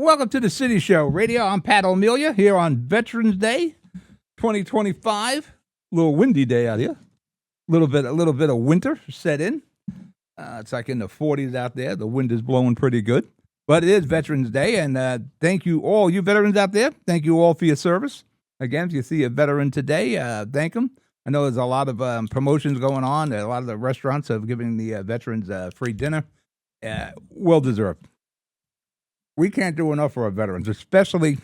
Welcome to the City Show Radio. I'm Pat O'Melia here on Veterans Day 2025. A little windy day out here. A little bit of winter set in. It's like in the 40s out there. The wind is blowing pretty good. But it is Veterans Day, and thank you all, you veterans out there. Thank you all for your service. Again, if you see a veteran today, thank them. I know there's a lot of promotions going on. A lot of the restaurants are giving the veterans free dinner. Well deserved. We can't do enough for our veterans, especially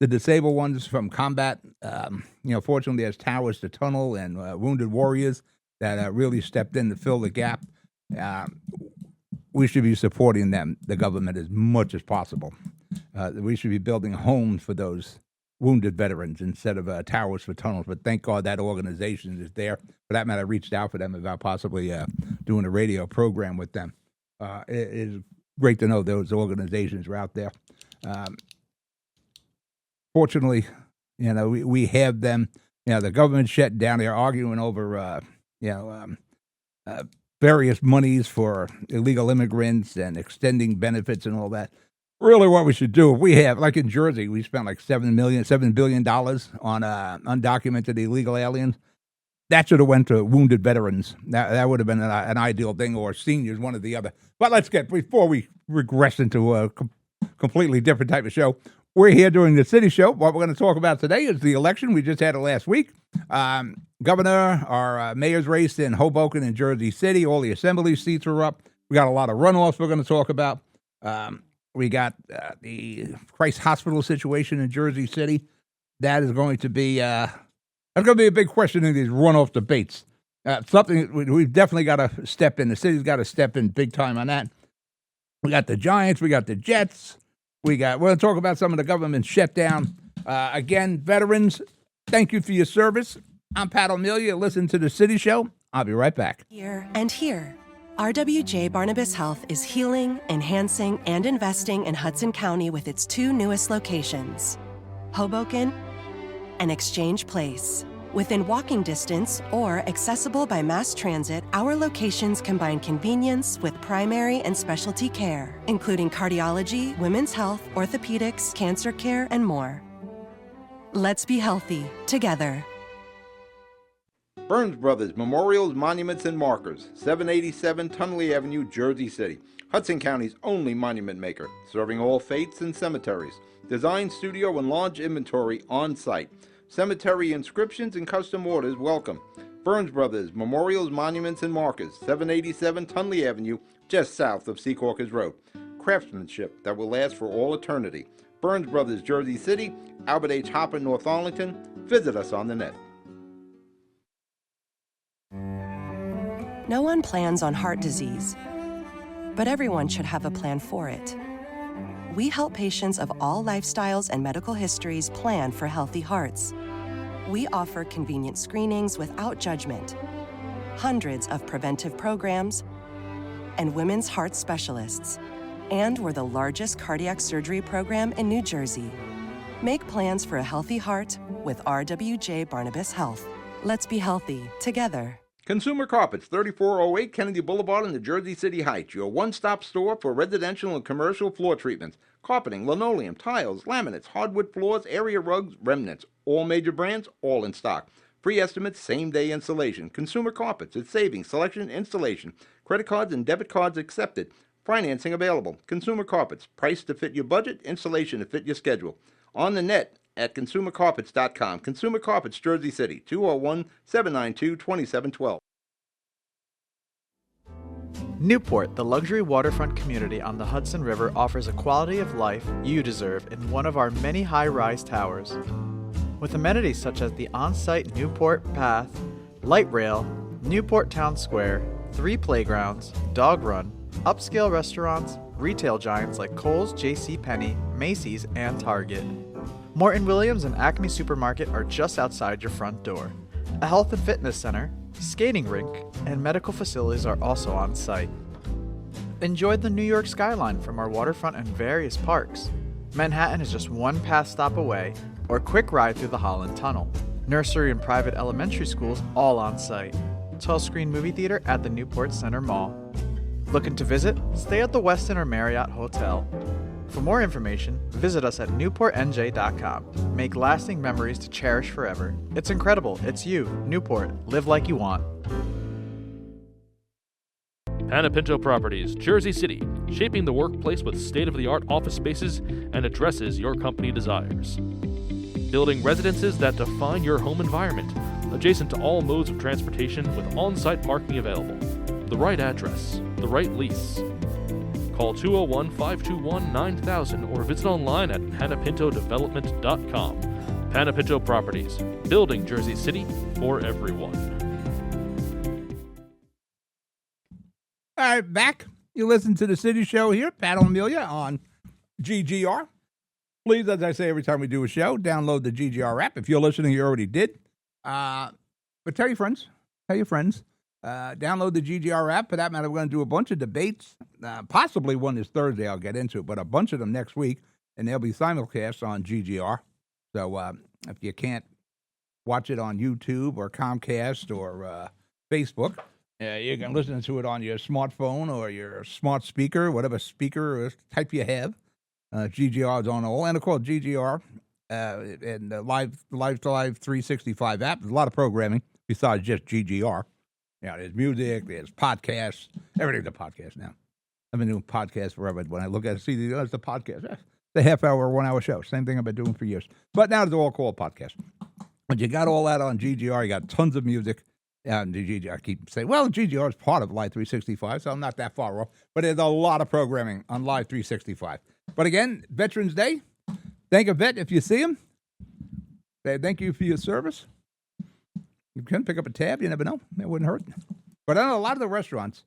the disabled ones from combat. Fortunately, there's Towers to Tunnel and Wounded Warriors that really stepped in to fill the gap. We should be supporting them, the government, as much as possible. We should be building homes for those wounded veterans instead of Towers for Tunnels. But thank God that organization is there. For that matter, I reached out for them about possibly doing a radio program with them. It is great to know those organizations are out there. Fortunately, we have them. The government shut down. They're arguing over, various monies for illegal immigrants and extending benefits and all that. Really what we should do, if we have, like in Jersey, we spent like $7 billion on undocumented illegal aliens. That should have went to wounded veterans. That would have been an ideal thing, or seniors, one or the other. But before we regress into a completely different type of show, we're here doing the City Show. What we're going to talk about today is the election. We just had it last week. Governor, our mayor's race in Hoboken and Jersey City, all the assembly seats are up. We got a lot of runoffs we're going to talk about. We got the Christ Hospital situation in Jersey City. That is going to be that's going to be a big question in these runoff debates. Something we've definitely got to step in. The city's got to step in big time on that. We got the Giants. We got the Jets. We're going to talk about some of the government shutdown. Again, veterans, thank you for your service. I'm Pat O'Melia. Listen to the City Show. I'll be right back. Here and here. RWJ Barnabas Health is healing, enhancing, and investing in Hudson County with its two newest locations, Hoboken and Exchange Place. Within walking distance or accessible by mass transit, our locations combine convenience with primary and specialty care, including cardiology, women's health, orthopedics, cancer care, and more. Let's be healthy together. Burns Brothers Memorials, Monuments, and Markers, 787 Tunley Avenue, Jersey City. Hudson County's only monument maker, serving all faiths and cemeteries. Design, studio, and large inventory on site. Cemetery inscriptions and custom orders welcome. Burns Brothers Memorials, Monuments, and Markers, 787 Tunley Avenue, just south of Secaucus Road. Craftsmanship that will last for all eternity. Burns Brothers, Jersey City, Albert H. Hopper, North Arlington. Visit us on the net. No one plans on heart disease, but everyone should have a plan for it. We help patients of all lifestyles and medical histories plan for healthy hearts. We offer convenient screenings without judgment, hundreds of preventive programs, and women's heart specialists. And we're the largest cardiac surgery program in New Jersey. Make plans for a healthy heart with RWJ Barnabas Health. Let's be healthy together. Consumer Carpets, 3408 Kennedy Boulevard in the Jersey City Heights. Your one-stop store for residential and commercial floor treatments. Carpeting, linoleum, tiles, laminates, hardwood floors, area rugs, remnants. All major brands, all in stock. Free estimates, same-day installation. Consumer Carpets, it's savings, selection, installation. Credit cards and debit cards accepted. Financing available. Consumer Carpets, price to fit your budget, installation to fit your schedule. On the net at consumercarpets.com. Consumer Carpets, Jersey City, 201-792-2712. Newport, the luxury waterfront community on the Hudson River, offers a quality of life you deserve in one of our many high-rise towers. With amenities such as the on-site Newport Path, light rail, Newport Town Square, 3 playgrounds, dog run, upscale restaurants, retail giants like Kohl's, JCPenney, Macy's, and Target. Morton Williams and Acme Supermarket are just outside your front door. A health and fitness center, skating rink, and medical facilities are also on site. Enjoy the New York skyline from our waterfront and various parks. Manhattan is just one pass stop away, or quick ride through the Holland Tunnel. Nursery and private elementary schools all on site. 12-screen movie theater at the Newport Center Mall. Looking to visit? Stay at the Westin or Marriott Hotel. For more information, visit us at newportnj.com. Make lasting memories to cherish forever. It's incredible. It's you, Newport. Live like you want. Panapinto Properties, Jersey City, shaping the workplace with state-of-the-art office spaces and addresses your company desires. Building residences that define your home environment, adjacent to all modes of transportation with on-site parking available. The right address, the right lease. Call 201-521-9000 or visit online at panapintodevelopment.com. Panapinto Properties, building Jersey City for everyone. All right, back. You listen to the City Show here, Pat O'Melia on GGR. Please, as I say every time we do a show, download the GGR app. If you're listening, you already did. But tell your friends. Download the GGR app. For that matter, we're going to do a bunch of debates. Possibly one this Thursday, I'll get into it, but a bunch of them next week, and they'll be simulcast on GGR. So if you can't watch it on YouTube or Comcast or Facebook, you can listen to it on your smartphone or your smart speaker, whatever speaker type you have. GGR is on all, and of course GGR and the Live 365 app. There's a lot of programming besides just GGR. Yeah, there's music, there's podcasts, everything's a podcast now. I've been doing podcasts forever. When I look at it, see, it's a podcast. It's a half-hour, 1 hour show. Same thing I've been doing for years. But now it's all called podcasts. But you got all that on GGR. You got tons of music. And GGR, I keep saying, well, GGR is part of Live 365, so I'm not that far off. But there's a lot of programming on Live 365. But again, Veterans Day. Thank a vet if you see him. Thank you for your service. You can pick up a tab. You never know. It wouldn't hurt. But I know a lot of the restaurants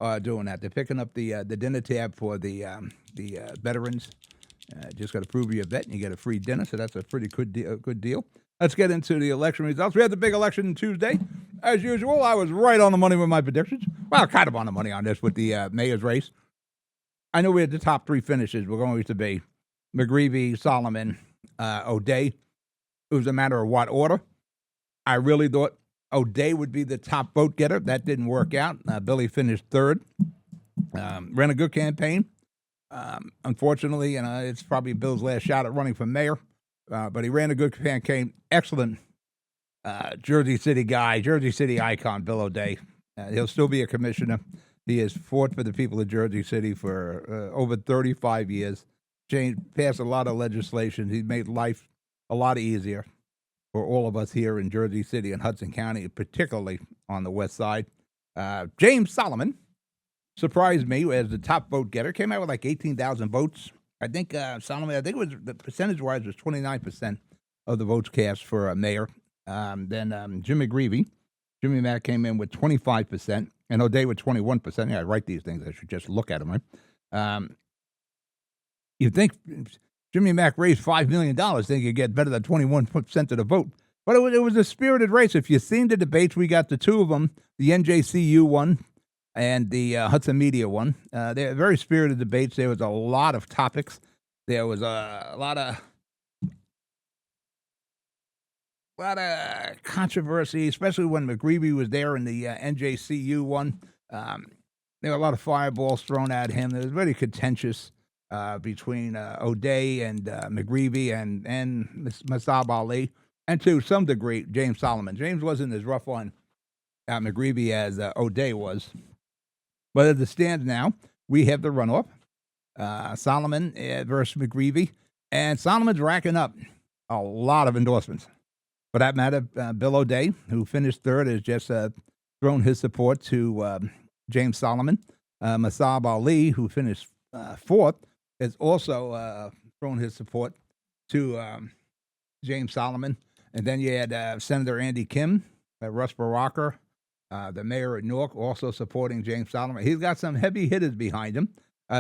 are doing that. They're picking up the dinner tab for the veterans. Just got to prove you're a vet, and you get a free dinner, so that's a pretty good deal. Let's get into the election results. We had the big election Tuesday. As usual, I was right on the money with my predictions. Well, kind of on the money on this with the mayor's race. I know we had the top three finishes. We're going to be McGreevy, Solomon, O'Day. It was a matter of what order. I really thought O'Day would be the top vote getter. That didn't work out. Billy finished third. Ran a good campaign. Unfortunately, it's probably Bill's last shot at running for mayor. But he ran a good campaign. Excellent Jersey City guy, Jersey City icon, Bill O'Day. He'll still be a commissioner. He has fought for the people of Jersey City for over 35 years. Passed a lot of legislation. He made life a lot easier for all of us here in Jersey City and Hudson County, particularly on the west side. James Solomon surprised me as the top vote getter. Came out with like 18,000 votes. I think Solomon, it was the percentage-wise was 29% of the votes cast for mayor. Then Jim McGreevy, Jimmy Mack came in with 25%, and O'Day with 21%. Yeah, I write these things. I should just look at them, right? You'd think Jimmy Mack raised $5 million, think you'd get better than 21% of the vote. But it was a spirited race. If you've seen the debates, we got the two of them, the NJCU one and the Hudson Media one. They're very spirited debates. There was a lot of topics. There was a lot of controversy, especially when McGreevy was there in the NJCU one. There were a lot of fireballs thrown at him. It was very contentious between O'Day and McGreevy and Masab Ali, and to some degree, James Solomon. James wasn't as rough on McGreevy as O'Day was. But as it stands now, we have the runoff. Solomon versus McGreevy. And Solomon's racking up a lot of endorsements. For that matter, Bill O'Day, who finished third, has just thrown his support to James Solomon. Masab Ali, who finished fourth, has also thrown his support to James Solomon. And then you had Senator Andy Kim, Russ Baraka, the mayor of Newark, also supporting James Solomon. He's got some heavy hitters behind him.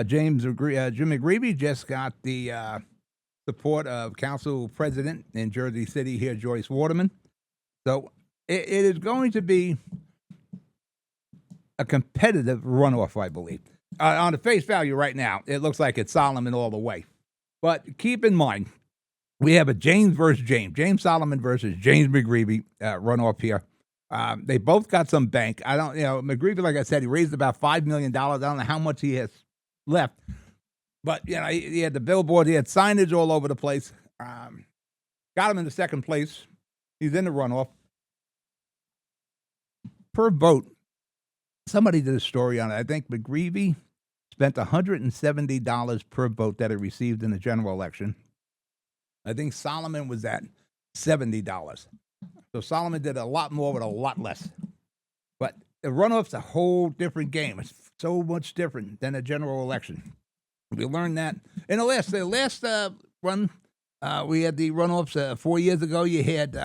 Jim McGreevy just got the support of Council President in Jersey City here, Joyce Waterman. So it is going to be a competitive runoff, I believe. On the face value right now, it looks like it's Solomon all the way. But keep in mind, we have a James versus James Solomon versus James McGreevy runoff here. They both got some bank. McGreevy, like I said, he raised about $5 million. I don't know how much he has left. But, he had the billboard. He had signage all over the place. Got him into second place. He's in the runoff. Per vote, somebody did a story on it. I think McGreevy spent $170 per vote that he received in the general election. I think Solomon was at $70. So Solomon did a lot more with a lot less. But the runoff's a whole different game. It's so much different than a general election. We learned that in the last run. We had the runoffs 4 years ago. You had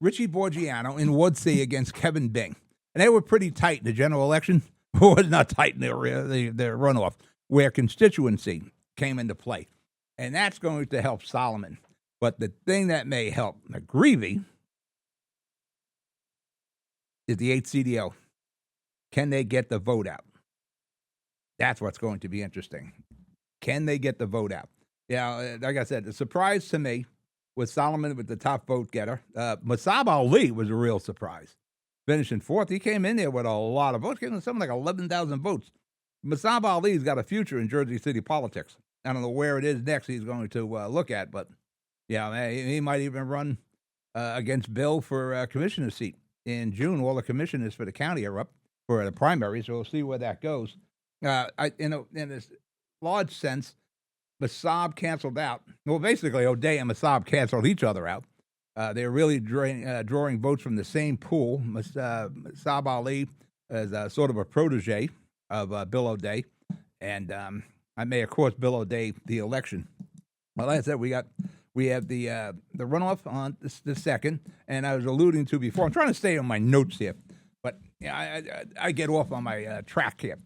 Richie Borgiano in Ward C against Kevin Bing, and they were pretty tight in the general election. It was not tight in the runoff, where constituency came into play, and that's going to help Solomon. But the thing that may help McGreevy is the 8 CDO. Can they get the vote out? That's what's going to be interesting. Can they get the vote out? Yeah, like I said, the surprise to me was Solomon with the top vote getter. Masab Ali was a real surprise, finishing fourth. He came in there with a lot of votes, came in something like 11,000 votes. Masab Ali's got a future in Jersey City politics. I don't know where it is next he's going to look at, but yeah, he might even run against Bill for a commissioner seat in June. All the commissioners for the county are up for the primary, so we'll see where that goes. In this large sense, Masab canceled out. Well, basically, O'Day and Masab canceled each other out. They're really drawing votes from the same pool. Masab Ali is sort of a protege of Bill O'Day, and I may have cost Bill O'Day the election. Well, like I said, we have the runoff on the second, and I was alluding to before. I'm trying to stay on my notes here, but I get off on my track here.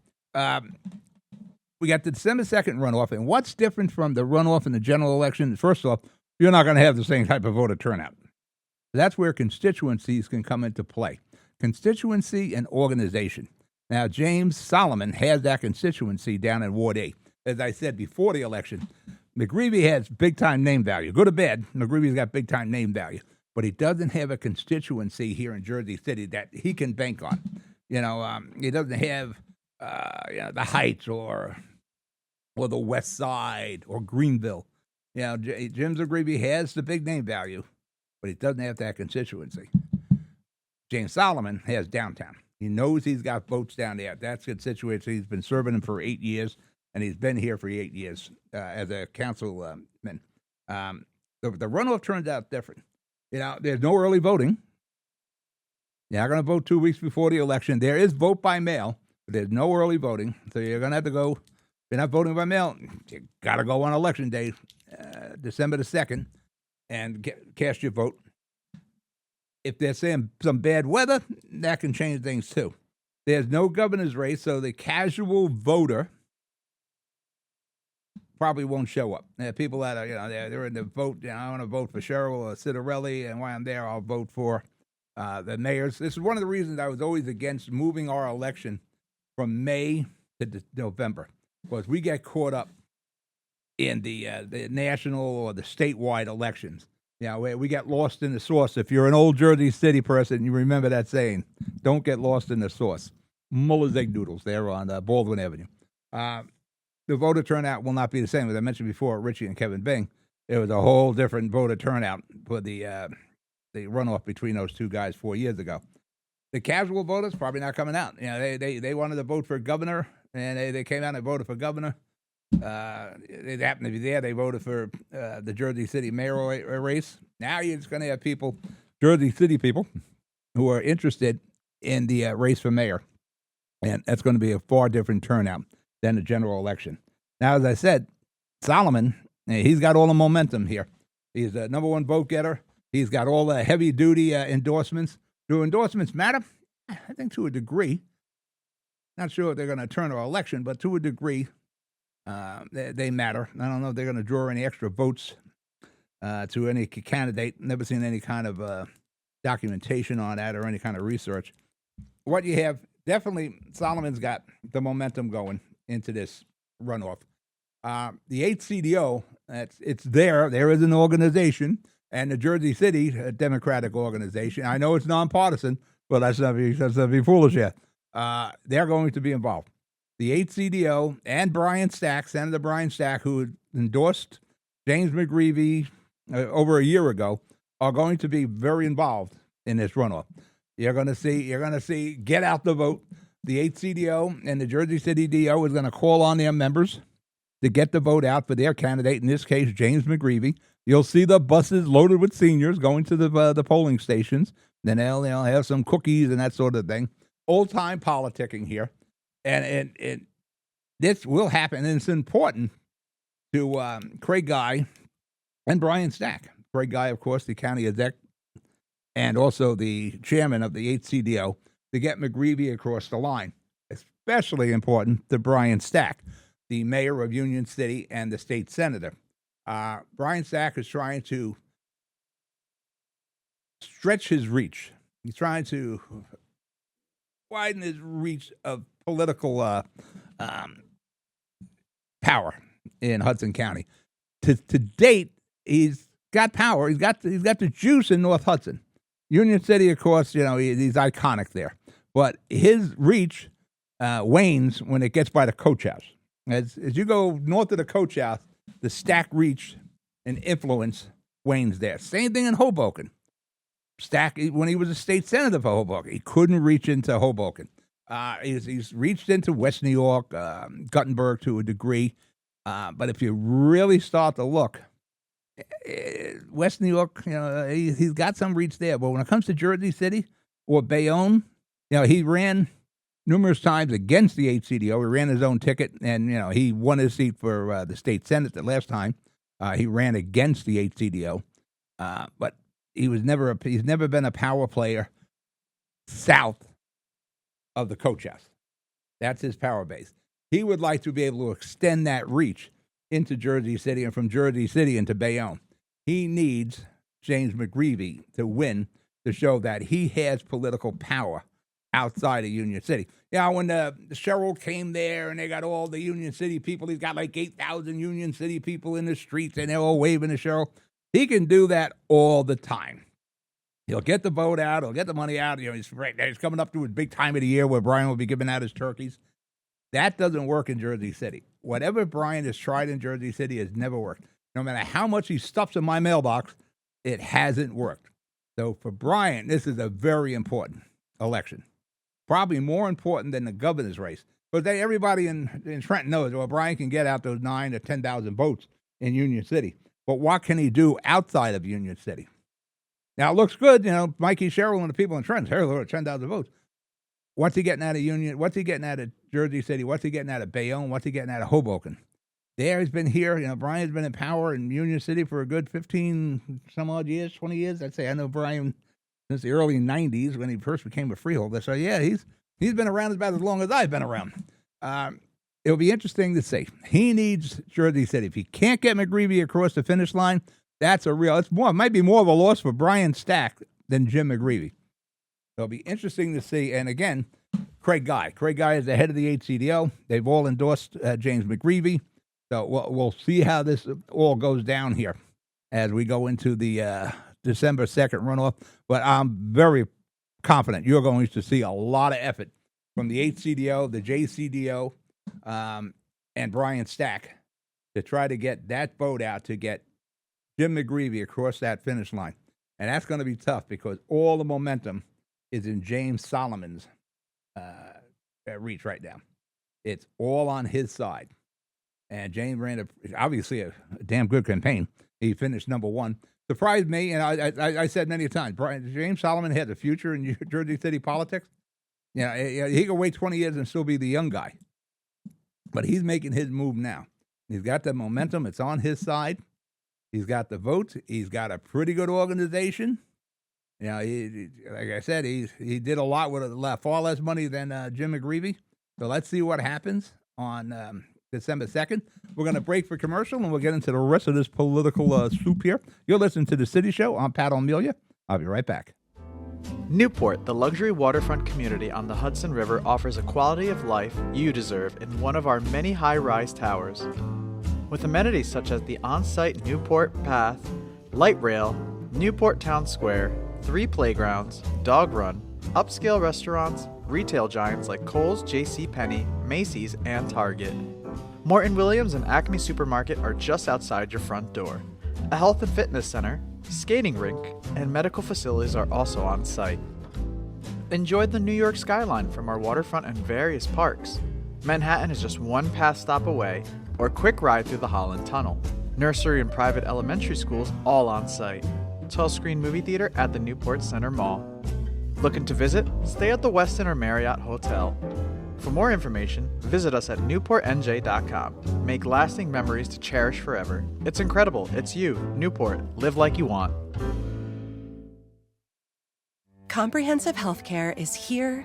We got the December 2nd runoff, and what's different from the runoff in the general election? First off, you're not going to have the same type of voter turnout. That's where constituencies can come into play. Constituency and organization. Now, James Solomon has that constituency down in Ward A. As I said before the election, McGreevy has big-time name value. Good or bad, McGreevy's got big-time name value. But he doesn't have a constituency here in Jersey City that he can bank on. He doesn't have the Heights or the West Side or Greenville. Jim McGreevy has the big name value, but he doesn't have that constituency. James Solomon has downtown. He knows he's got votes down there. That's a constituency. He's been serving him for 8 years, and he's been here for 8 years as a councilman. The runoff turns out different. There's no early voting. You're not going to vote 2 weeks before the election. There is vote by mail, but there's no early voting. So you're going to have to go. If you're not voting by mail, you got to go on election day, December the 2nd, and cast your vote. If they're saying some bad weather, that can change things too. There's no governor's race, so the casual voter probably won't show up. People that are, they're in the vote. I want to vote for Cheryl or Citarelli, and while I'm there, I'll vote for the mayors. This is one of the reasons I was always against moving our election from May to November, because we get caught up in the national or the statewide elections. We get lost in the sauce. If you're an old Jersey City person, you remember that saying, don't get lost in the sauce. Muller's Egg Noodles there on Baldwin Avenue. The voter turnout will not be the same. As I mentioned before, Richie and Kevin Bing, it was a whole different voter turnout for the runoff between those two guys 4 years ago. The casual voters probably not coming out. They wanted to vote for governor, and they came out and voted for governor. They happened to be there. They voted for the Jersey City mayoral race. Now you're just going to have people, Jersey City people, who are interested in the race for mayor. And that's going to be a far different turnout than the general election. Now, as I said, Solomon, he's got all the momentum here. He's the number one vote getter. He's got all the heavy-duty endorsements. Do endorsements matter? I think to a degree. Not sure if they're going to turn our election, but to a degree, they matter. I don't know if they're going to draw any extra votes to any candidate. Never seen any kind of documentation on that or any kind of research. What you have, definitely, Solomon's got the momentum going into this runoff. The 8 CDO, it's there. There is an organization, and the Jersey City Democratic organization. I know it's nonpartisan, but let's not be foolish yet. They're going to be involved. the HCDO and Brian Stack, Senator Brian Stack, who endorsed James McGreevey over a year ago, are going to be very involved in this runoff. You're going to see get out the vote. The HCDO and the Jersey City DO is going to call on their members to get the vote out for their candidate, in this case, James McGreevey. You'll see the buses loaded with seniors going to the polling stations. Then they'll have some cookies and that sort of thing. Old-time politicking here. And this will happen. And it's important to Craig Guy and Brian Stack. Craig Guy, of course, the county exec, and also the chairman of the HCDO, to get McGreevey across the line. Especially important to Brian Stack, the mayor of Union City and the state senator. Brian Stack is trying to stretch his reach. He's trying to widen his reach of political power in Hudson County. To date, he's got power. He's got the juice in North Hudson. Union City, of course, he's iconic there. But his reach wanes when it gets by the coach house. As you go north of the coach house, the Stack reach and influence wanes there. Same thing in Hoboken. Stack, when he was a state senator for Hoboken, he couldn't reach into Hoboken. He's reached into West New York, Guttenberg to a degree. But if you really start to look, West New York, he's got some reach there. But when it comes to Jersey City or Bayonne, he ran numerous times against the HCDO. He ran his own ticket, and he won his seat for the state senate the last time. He ran against the HCDO, but he's never been a power player south of the coach house. That's his power base. He would like to be able to extend that reach into Jersey City and from Jersey City into Bayonne. He needs James McGreevey to win to show that he has political power outside of Union City. When the Cheryl came there and they got all the Union City people, he's got like 8,000 Union City people in the streets and they're all waving to Cheryl. He can do that all the time. He'll get the vote out. He'll get the money out. He's coming up to his big time of the year where Brian will be giving out his turkeys. That doesn't work in Jersey City. Whatever Brian has tried in Jersey City has never worked. No matter how much he stuffs in my mailbox, it hasn't worked. So for Brian, this is a very important election. Probably more important than the governor's race. Because everybody in Trenton knows, Brian can get out those 9,000 to 10,000 votes in Union City. But what can he do outside of Union City? Now, it looks good, Mikey Sherrill and the people in Trenton, 10,000 votes. What's he getting out of Union? What's he getting out of Jersey City? What's he getting out of Bayonne? What's he getting out of Hoboken? He's been here. Brian's been in power in Union City for a good 15 some odd years, 20 years. I'd say I know Brian since the early 90s when he first became a freeholder. So, he's been around about as long as I've been around. It'll be interesting to see. He needs Jersey City. If he can't get McGreevey across the finish line, it might be more of a loss for Brian Stack than Jim McGreevey. It'll be interesting to see. And again, Craig Guy. Craig Guy is the head of the HCDO. They've all endorsed James McGreevey. So we'll see how this all goes down here as we go into the December 2nd runoff. But I'm very confident you're going to see a lot of effort from the HCDO, the JCDO, and Brian Stack to try to get that vote out to get Jim McGreevey across that finish line. And that's going to be tough because all the momentum is in James Solomon's reach right now. It's all on his side. And James ran obviously a damn good campaign. He finished number one. Surprised me, and I said many times, James Solomon has a future in Jersey City politics. He could wait 20 years and still be the young guy. But he's making his move now. He's got the momentum. It's on his side. He's got the votes. He's got a pretty good organization. Like I said, he did a lot with far less money than Jim McGreevey. So let's see what happens on December 2nd. We're going to break for commercial, and we'll get into the rest of this political soup here. You're listening to The City Show. I'm Pat O'Melia. I'll be right back. Newport, the luxury waterfront community on the Hudson River, offers a quality of life you deserve in one of our many high-rise towers. With amenities such as the on-site Newport Path, light rail, Newport Town Square, 3 playgrounds, dog run, upscale restaurants, retail giants like Kohl's, JCPenney, Macy's, and Target. Morton Williams and Acme Supermarket are just outside your front door. A health and fitness center, skating rink, and medical facilities are also on site. Enjoy the New York skyline from our waterfront and various parks. Manhattan is just one pass stop away, or a quick ride through the Holland Tunnel. Nursery and private elementary schools all on site. 12-screen movie theater at the Newport Center Mall. Looking to visit? Stay at the Westin or Marriott Hotel. For more information, visit us at newportnj.com. Make lasting memories to cherish forever. It's incredible. It's you, Newport. Live like you want. Comprehensive healthcare is here,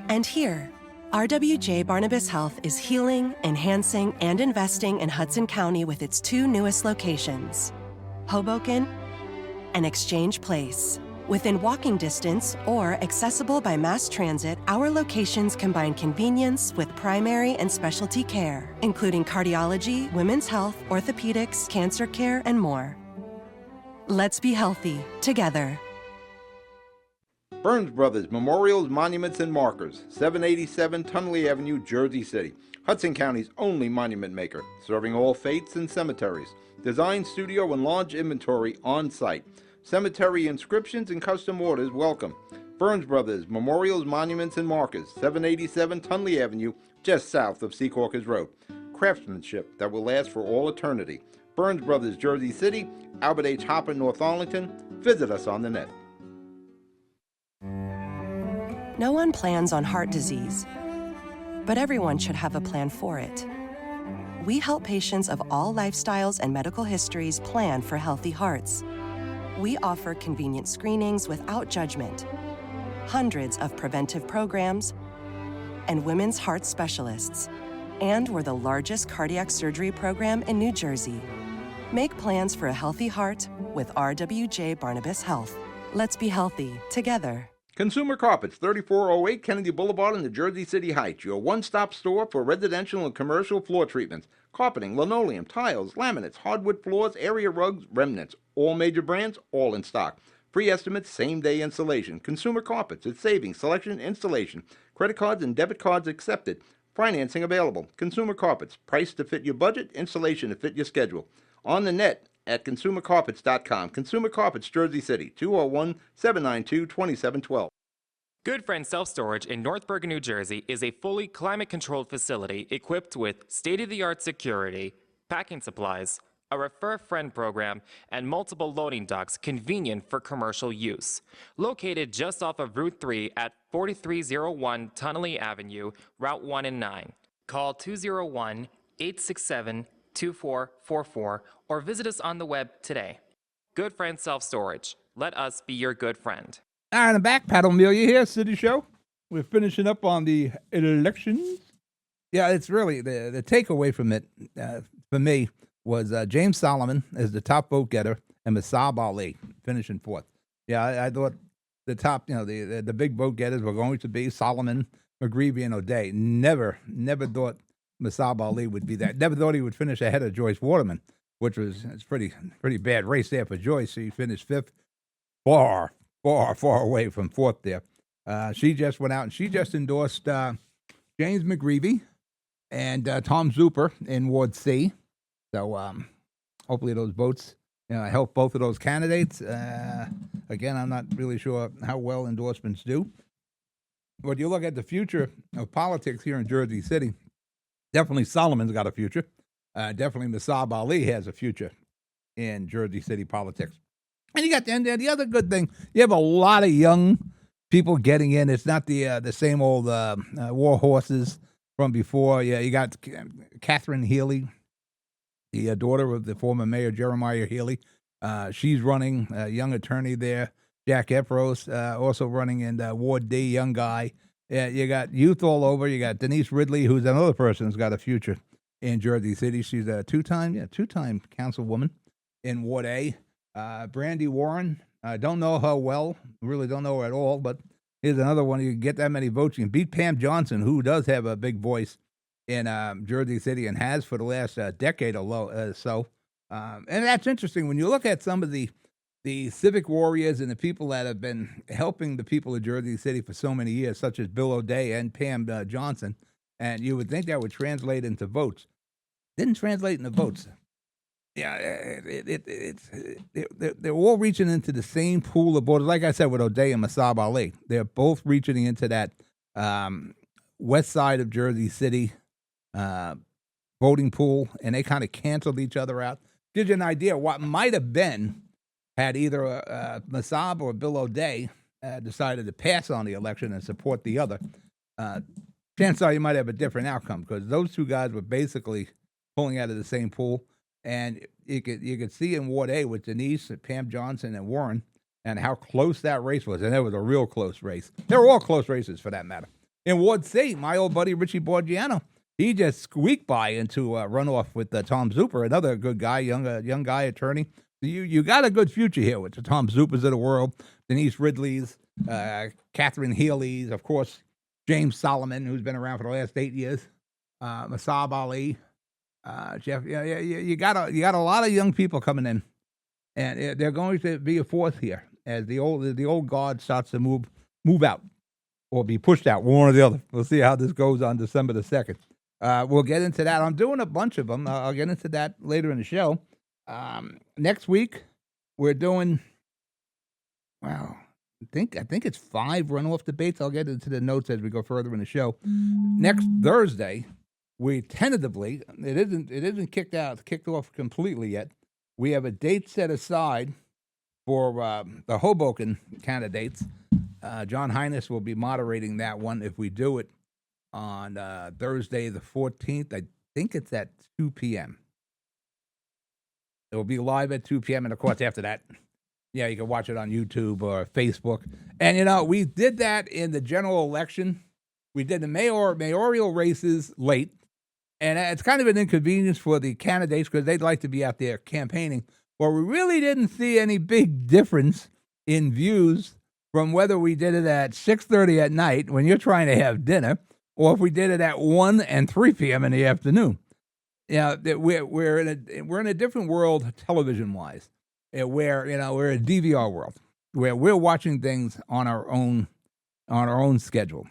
and here. RWJ Barnabas Health is healing, enhancing, and investing in Hudson County with its two newest locations, Hoboken and Exchange Place. Within walking distance or accessible by mass transit, our locations combine convenience with primary and specialty care, including cardiology, women's health, orthopedics, cancer care, and more. Let's be healthy together. Burns Brothers Memorials, Monuments, and Markers, 787 Tunley Avenue, Jersey City. Hudson County's only monument maker, serving all faiths and cemeteries. Design, studio, and large inventory on site. Cemetery inscriptions and custom orders welcome. Burns Brothers Memorials, Monuments, and Markers, 787 Tunley Avenue, just south of Secaucus Road. Craftsmanship that will last for all eternity. Burns Brothers, Jersey City, Albert H. Hopper, North Arlington. Visit us on the net. No one plans on heart disease, but everyone should have a plan for it. We help patients of all lifestyles and medical histories plan for healthy hearts. We offer convenient screenings without judgment, hundreds of preventive programs, and women's heart specialists. And we're the largest cardiac surgery program in New Jersey. Make plans for a healthy heart with RWJ Barnabas Health. Let's be healthy together. Consumer Carpets, 3408 Kennedy Boulevard in the Jersey City Heights. Your one-stop store for residential and commercial floor treatments. Carpeting, linoleum, tiles, laminates, hardwood floors, area rugs, remnants. All major brands, all in stock. Free estimates, same-day installation. Consumer Carpets, it's savings, selection, installation. Credit cards and debit cards accepted. Financing available. Consumer Carpets, price to fit your budget, installation to fit your schedule. On the net at consumercarpets.com. Consumer Carpets, Jersey City, 201-792-2712. Good Friend Self-Storage in North Bergen, New Jersey is a fully climate-controlled facility equipped with state-of-the-art security, packing supplies, a Refer a Friend program, and multiple loading docks convenient for commercial use. Located just off of Route 3 at 4301 Tunnelly Avenue, Route 1 and 9. Call 201-867-2444 or visit us on the web today. Good Friend Self-Storage. Let us be your good friend. All right, I'm back. Pat O'Melia here, City Show. We're finishing up on the elections. Yeah, it's really the takeaway from it for me was James Solomon as the top vote getter and Masab Ali finishing fourth. Yeah, I thought the top, the big vote getters were going to be Solomon, McGreevy, and O'Day. Never thought Masab Ali would be that. Never thought he would finish ahead of Joyce Waterman, which was it's pretty bad race there for Joyce. She finished fifth, far away from fourth there. She just went out and she just endorsed James McGreevy and Tom Zuper in Ward C. So hopefully those votes help both of those candidates. Again, I'm not really sure how well endorsements do. But you look at the future of politics here in Jersey City, definitely Solomon's got a future. Definitely Masab Ali has a future in Jersey City politics. And you got the other good thing, you have a lot of young people getting in. It's not the same old war horses from before. Yeah, you got Catherine Healy, the daughter of the former mayor Jeremiah Healy. She's running, a young attorney there. Jack Epros also running in Ward D, young guy. Yeah, you got youth all over. You got Denise Ridley, who's another person who's got a future in Jersey City. She's a two-time councilwoman in Ward A. Brandy Warren, I don't know her well, really don't know her at all, but here's another one. You can get that many votes. You can beat Pam Johnson, who does have a big voice in Jersey City and has for the last decade or so. And that's interesting. When you look at some of the the civic warriors and the people that have been helping the people of Jersey City for so many years, such as Bill O'Day and Pam Johnson, and you would think that would translate into votes. Didn't translate into votes. Yeah, they're all reaching into the same pool of voters. Like I said, with O'Day and Masab Ali, they're both reaching into that west side of Jersey City voting pool, and they kind of canceled each other out. Gives you an idea what might have been had either Masab or Bill O'Day decided to pass on the election and support the other. Chances are you might have a different outcome, because those two guys were basically pulling out of the same pool. And you could see in Ward A with Denise, Pam Johnson, and Warren, and how close that race was. And it was a real close race. They were all close races, for that matter. In Ward C, my old buddy Richie Borgiano, he just squeaked by into a runoff with Tom Zuper, another good guy, young guy attorney. You got a good future here with the Tom Zupers of the world, Denise Ridley's, Catherine Healy's, of course, James Solomon, who's been around for the last 8 years, Masab Ali. Jeff, you got a lot of young people coming in, and they're going to be a force here as the old guard starts to move out or be pushed out, one or the other. We'll see how this goes on December the 2nd. We'll get into that. I'm doing a bunch of them. I'll get into that later in the show. Next week we're doing, well, I think it's 5 runoff debates. I'll get into the notes as we go further in the show. Next Thursday, we tentatively, it isn't kicked off completely yet. We have a date set aside for the Hoboken candidates. John Highness will be moderating that one if we do it on Thursday the 14th. I think it's at 2 p.m. It will be live at 2 p.m. And, of course, after that, yeah, you can watch it on YouTube or Facebook. And, we did that in the general election. We did the mayoral races late. And it's kind of an inconvenience for the candidates because they'd like to be out there campaigning. Well, we really didn't see any big difference in views from whether we did it at 6:30 at night when you're trying to have dinner, or if we did it at 1 and 3 p.m. in the afternoon. We're in a different world television-wise. We're a DVR world where we're watching things on our own schedule.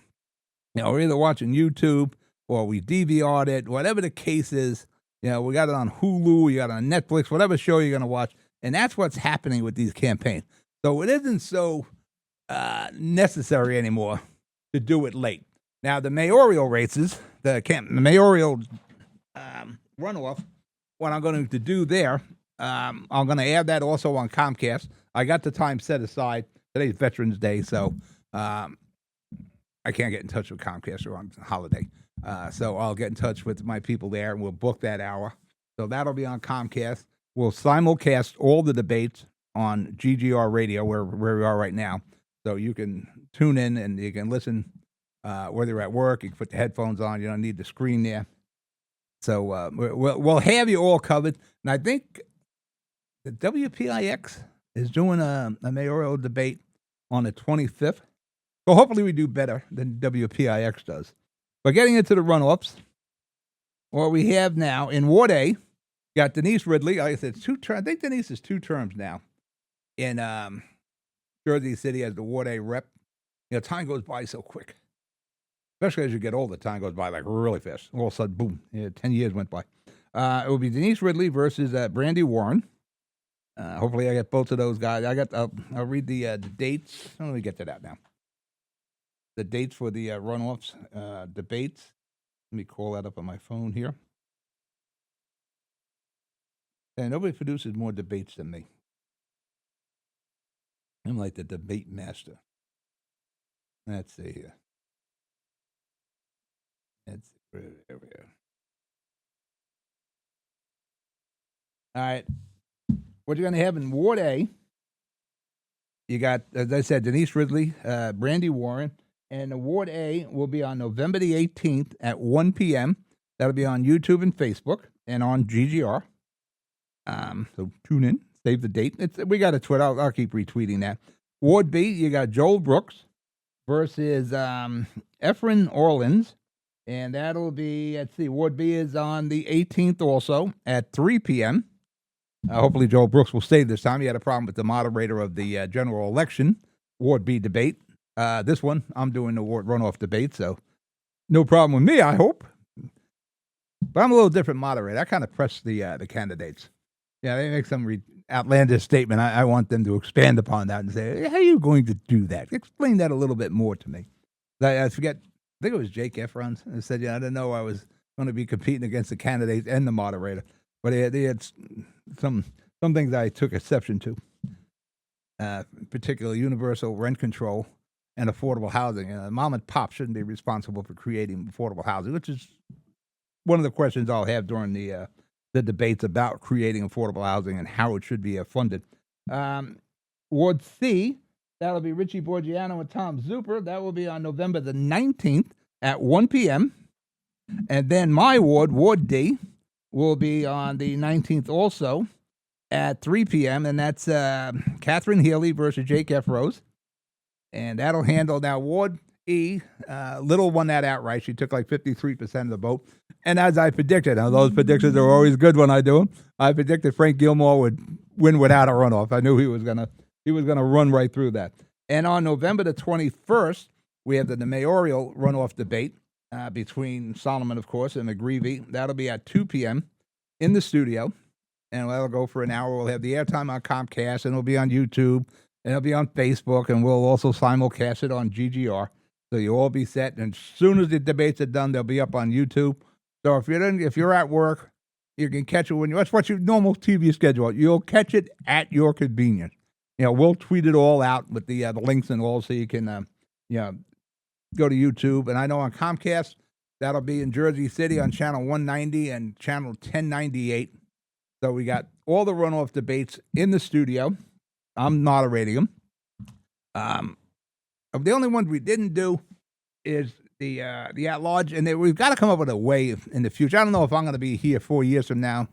We're either watching YouTube or we DVR'd it, whatever the case is. We got it on Hulu, you got it on Netflix, whatever show you're going to watch. And that's what's happening with these campaigns. So it isn't so necessary anymore to do it late. Now, the mayoral races, the mayoral runoff, what I'm going to do there, I'm going to add that also on Comcast. I got the time set aside. Today's Veterans Day, so I can't get in touch with Comcast or on holiday. So I'll get in touch with my people there, and we'll book that hour. So that'll be on Comcast. We'll simulcast all the debates on GGR Radio, where we are right now. So you can tune in and you can listen whether you're at work. You can put the headphones on. You don't need the screen there. So we'll have you all covered. And I think the WPIX is doing a mayoral debate on the 25th. So hopefully we do better than WPIX does. But getting into the runoffs, what we have now in Ward A, got Denise Ridley. Like I said, it's 2 terms. I think Denise is 2 terms now in Jersey City as the Ward A rep. Time goes by so quick. Especially as you get older, time goes by like really fast. All of a sudden, boom, 10 years went by. It will be Denise Ridley versus Brandy Warren. Hopefully I get both of those guys. I'll read the dates. Let me get to that now. The dates for the runoffs, debates. Let me call that up on my phone here. And nobody produces more debates than me. I'm like the debate master. Let's see here. There we go. All right. What you're going to have in Ward A, you got, as I said, Denise Ridley, Brandy Warren, and the Ward A will be on November the 18th at 1 p.m. That'll be on YouTube and Facebook and on GGR. So tune in, save the date. We got a Twitter. I'll keep retweeting that. Ward B, you got Joel Brooks versus Efren Orleans. And that'll be, let's see, Ward B is on the 18th also at 3 p.m. Hopefully Joel Brooks will stay this time. He had a problem with the moderator of the general election, Ward B debate. This one, I'm doing the ward runoff debate, so no problem with me, I hope. But I'm a little different moderator. I kind of press the candidates. Yeah, they make some outlandish statement. I want them to expand upon that and say, how are you going to do that? Explain that a little bit more to me. I forget, I think it was Jake Efron that said, I didn't know I was going to be competing against the candidates and the moderator. But they had some things I took exception to, particularly universal rent control and affordable housing. Mom and pop shouldn't be responsible for creating affordable housing, which is one of the questions I'll have during the debates about creating affordable housing and how it should be funded. Ward C, that'll be Richie Borgiano and Tom Zuper. That will be on November the 19th at 1 p.m. And then my ward, Ward D, will be on the 19th also at 3 p.m., and that's Catherine Healy versus Jake F. Rose. And that'll handle now Ward E. Little won that outright. She took like 53% of the vote. And as I predicted, now those predictions are always good when I do them, I predicted Frank Gilmore would win without a runoff. I knew he was gonna run right through that. And on November the 21st, we have the mayoral runoff debate between Solomon, of course, and McGreevy. That'll be at 2 p.m. in the studio. And that'll go for an hour. We'll have the airtime on Comcast, and it'll be on YouTube, and it'll be on Facebook, and we'll also simulcast it on GGR. So you'll all be set. And as soon as the debates are done, they'll be up on YouTube. So if you're at work, you can catch it when you watch your normal TV schedule. You'll catch it at your convenience. We'll tweet it all out with the links and all, so you can go to YouTube. And I know on Comcast, that'll be in Jersey City on channel 190 and channel 1098. So we got all the runoff debates in the studio. I'm moderating them. The only one we didn't do is the at-large, and we've got to come up with a way in the future. I don't know if I'm going to be here 4 years from now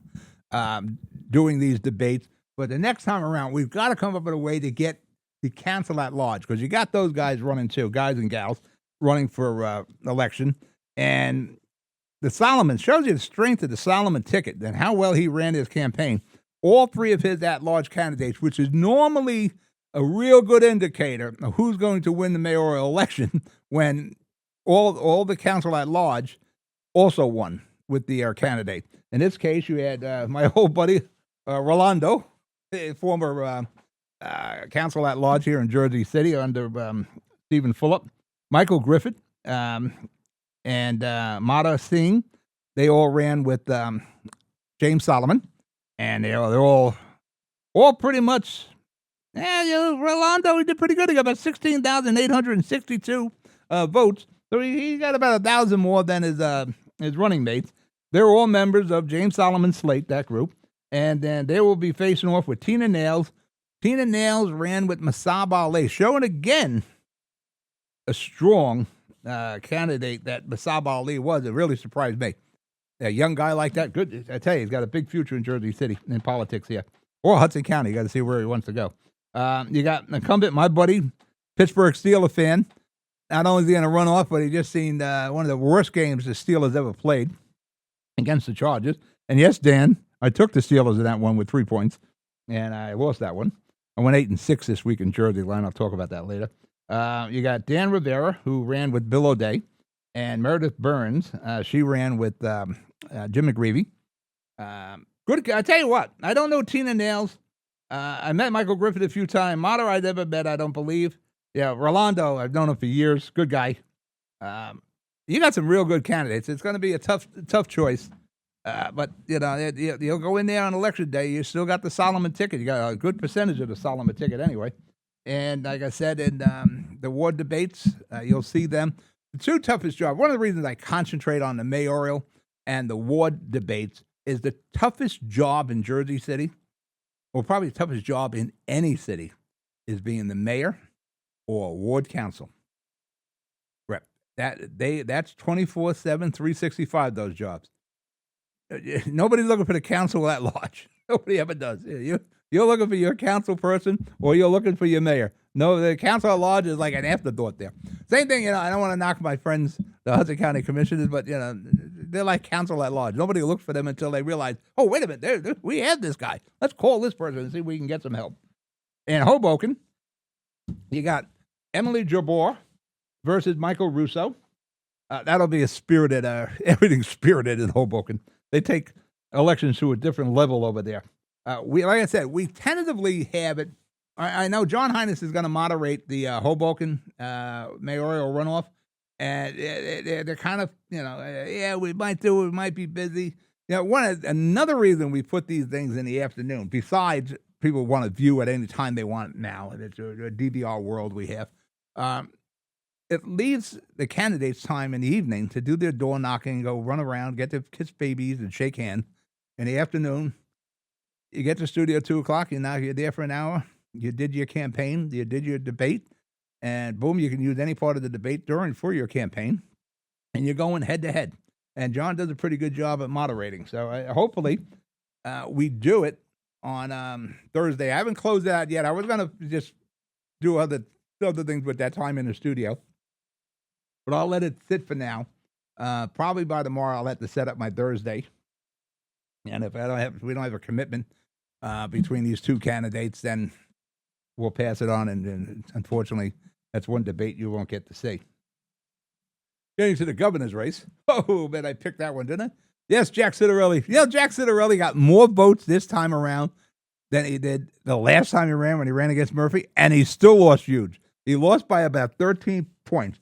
doing these debates, but the next time around, we've got to come up with a way to get the council at-large, because you got those guys running too, guys and gals running for election, and the Solomon shows you the strength of the Solomon ticket and how well he ran his campaign. All three of his at-large candidates, which is normally a real good indicator of who's going to win the mayoral election, when all the council at large also won with the candidate. In this case, you had my old buddy Rolando, a former council at large here in Jersey City under Stephen Fulop, Michael Griffith, and Mata Singh. They all ran with James Solomon, and they're all pretty much. Rolando, he did pretty good. He got about 16,862 votes. So he got about 1,000 more than his running mates. They're all members of James Solomon Slate, that group. And then they will be facing off with Tina Nails. Tina Nails ran with Masab Ali, showing again a strong candidate that Masab Ali was. It really surprised me. A young guy like that, good. I tell you, he's got a big future in Jersey City in politics here. Or Hudson County. You got to see where he wants to go. You got incumbent, my buddy, Pittsburgh Steelers fan. Not only is he going to run off, but he just seen one of the worst games the Steelers ever played against the Chargers. And yes, Dan, I took the Steelers in that one with 3 points, and I lost that one. I went 8-6 this week in Jersey line. I'll talk about that later. You got Dan Rivera, who ran with Bill O'Day, and Meredith Burns. She ran with Jim McGreevy. Good. I tell you what, I don't know Tina Nails. I met Michael Griffith a few times. Mata I never met, I don't believe. Yeah, Rolando, I've known him for years. Good guy. You got some real good candidates. It's going to be a tough choice. But, you'll go in there on election day. You still got the Solomon ticket. You got a good percentage of the Solomon ticket anyway. And like I said, in the ward debates, you'll see them. The two toughest jobs, one of the reasons I concentrate on the mayoral and the ward debates is the toughest job in Jersey City, or probably the toughest job in any city, is being the mayor or ward council rep. That's 24/7, 365, those jobs. Nobody's looking for the council at large. Nobody ever does. You're looking for your council person, or you're looking for your mayor. No, the council at large is like an afterthought there. Same thing, I don't want to knock my friends, the Hudson County commissioners, but, they're like counsel at large. Nobody looks for them until they realize, oh, wait a minute, we have this guy. Let's call this person and see if we can get some help. In Hoboken, you got Emily Jabor versus Michael Russo. That'll be a spirited, everything's spirited in Hoboken. They take elections to a different level over there. Like I said, we tentatively have it. I know John Hines is going to moderate the Hoboken mayoral runoff, and they're kind of, yeah, we might do it. We might be busy. Another reason we put these things in the afternoon, besides people want to view at any time they want now, it's a DVR world we have. It leaves the candidates time in the evening to do their door knocking, go run around, get to kiss babies and shake hands. In the afternoon, you get to studio at 2 o'clock, you're there for an hour. You did your campaign, you did your debate, and boom, you can use any part of the debate for your campaign, and you're going head to head. And John does a pretty good job at moderating. So hopefully we do it on Thursday. I haven't closed it out yet. I was going to just do other things with that time in the studio, but I'll let it sit for now. Probably by tomorrow, I'll have to set up my Thursday. And if we don't have a commitment between these two candidates, then we'll pass it on. And unfortunately, that's one debate you won't get to see. Getting to the governor's race. Oh, man, I picked that one, didn't I? Yes, Jack Citarelli. Jack Citarelli got more votes this time around than he did the last time he ran when he ran against Murphy, and he still lost huge. He lost by about 13 points.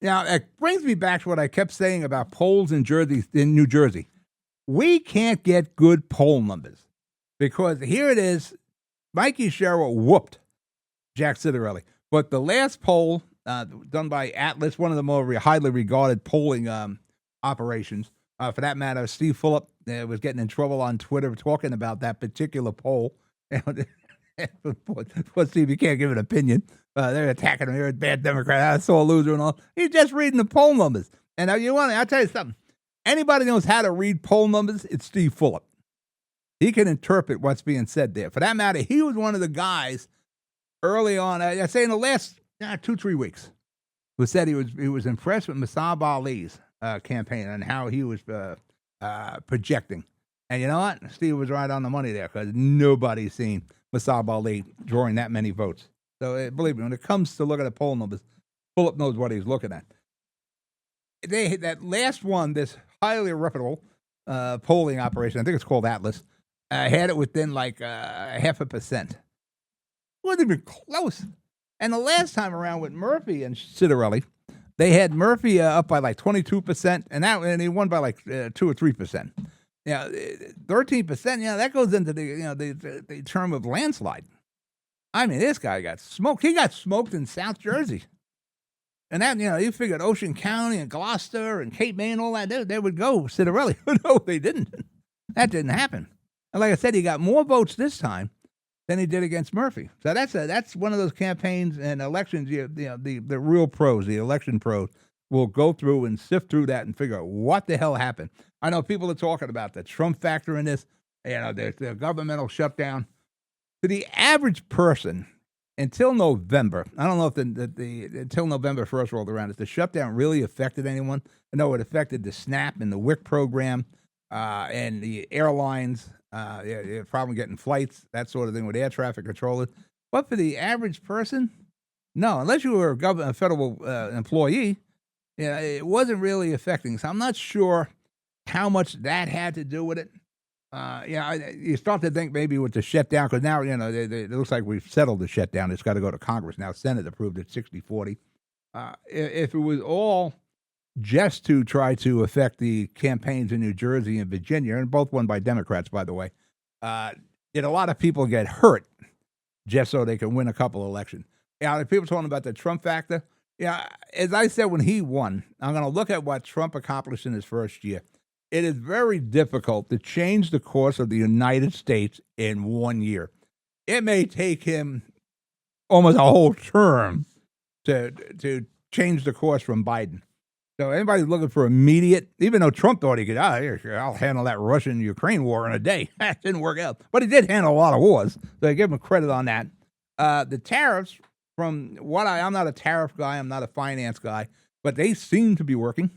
Now, it brings me back to what I kept saying about polls in New Jersey. We can't get good poll numbers because here it is. Mikey Sherrill whooped Jack Citarelli. But the last poll done by Atlas, one of the more highly regarded polling operations, for that matter, Steve Phillip was getting in trouble on Twitter talking about that particular poll. Poor Steve, you can't give an opinion. They're attacking him. You're a bad Democrat. I saw a loser and all. He's just reading the poll numbers. And I'll tell you something. Anybody knows how to read poll numbers, it's Steve Phillip. He can interpret what's being said there. For that matter, he was one of the guys early on, I'd say in the last 2-3 weeks, who said he was impressed with Masab Ali's campaign and how he was projecting. And you know what? Steve was right on the money there because nobody's seen Masab Ali drawing that many votes. So believe me, when it comes to looking at poll numbers, Phillip knows what he's looking at. That last one, this highly reputable polling operation, I think it's called Atlas, had it within like 0.5%. Wasn't even close. And the last time around with Murphy and Citarelli, they had Murphy up by like 22%, and he won by like 2 or 3%. 13%. That goes into the term of landslide. I mean, this guy got smoked. He got smoked in South Jersey. And that, you figured Ocean County and Gloucester and Cape May and all that, they would go Citarelli. No, they didn't. That didn't happen. And like I said, he got more votes this time than he did against Murphy. So that's one of those campaigns and elections, the real pros, the election pros, will go through and sift through that and figure out what the hell happened. I know people are talking about the Trump factor in this, the governmental shutdown. To the average person, until November, I don't know if until November 1st rolled around, if the shutdown really affected anyone. I know it affected the SNAP and the WIC program and the airlines. Problem getting flights, that sort of thing with air traffic controllers. But for the average person, no, unless you were a federal employee, it wasn't really affecting. So I'm not sure how much that had to do with it. You start to think maybe with the shutdown, because now, it looks like we've settled the shutdown. It's got to go to Congress. Now, Senate approved it 60-40. If it was all just to try to affect the campaigns in New Jersey and Virginia, and both won by Democrats, by the way, did a lot of people get hurt just so they can win a couple elections? People talking about the Trump factor. As I said when he won, I'm going to look at what Trump accomplished in his first year. It is very difficult to change the course of the United States in 1 year. It may take him almost a whole term to change the course from Biden. So anybody's looking for immediate, even though Trump thought he could, I'll handle that Russian-Ukraine war in a day. That didn't work out. But he did handle a lot of wars, so I give him credit on that. The tariffs, from what I'm not a tariff guy, I'm not a finance guy, but they seem to be working.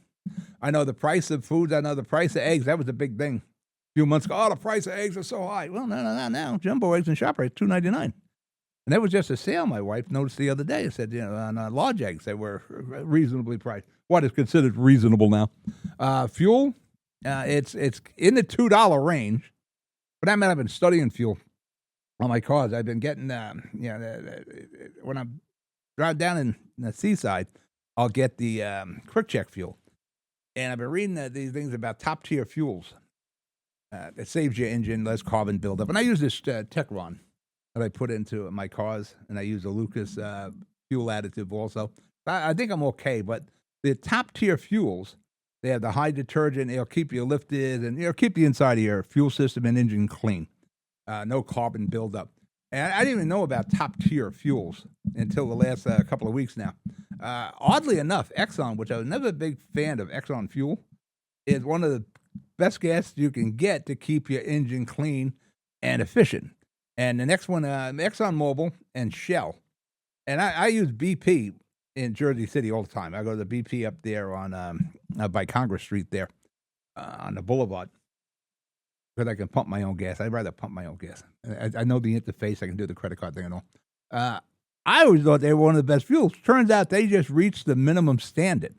I know the price of foods. I know the price of eggs. That was a big thing a few months ago. Oh, the price of eggs are so high. Well, no. Now jumbo eggs in ShopRite $2.99, and that was just a sale. My wife noticed the other day. It said, on large eggs they were reasonably priced. What is considered reasonable now? Fuel, it's in the $2 range. But I mean, I've been studying fuel on my cars. I've been getting, when I'm driving down in the seaside, I'll get the quick check fuel. And I've been reading these things about top tier fuels. It saves your engine, less carbon buildup. And I use this Techron that I put into my cars, and I use a Lucas fuel additive also. I think I'm okay, but the top tier fuels, they have the high detergent. It'll keep you lifted, and it'll keep the inside of your fuel system and engine clean. No carbon buildup. And I didn't even know about top tier fuels until the last couple of weeks now. Oddly enough, Exxon, which I was never a big fan of Exxon fuel, is one of the best gas you can get to keep your engine clean and efficient. And the next one, ExxonMobil and Shell. And I use BP in Jersey City all the time. I go to the BP up there on by Congress Street there on the boulevard, because I can pump my own gas. I'd rather pump my own gas. I know the interface. I can do the credit card thing and all. I always thought they were one of the best fuels. Turns out they just reached the minimum standard.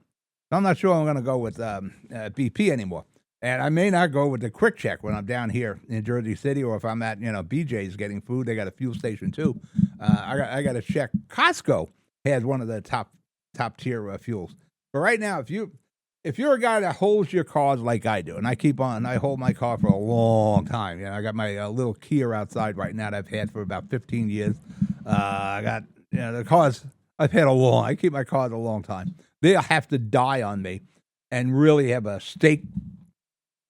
So I'm not sure I'm going to go with BP anymore. And I may not go with the Quick Check when I'm down here in Jersey City, or if I'm at BJ's getting food. They got a fuel station too. I got to check. Costco has one of the top tier fuels. But right now, if you're a guy that holds your cars like I do, and I hold my car for a long time. I got my little Kia outside right now that I've had for about 15 years. I got the cars I've had I keep my cars a long time. They'll have to die on me and really have a stake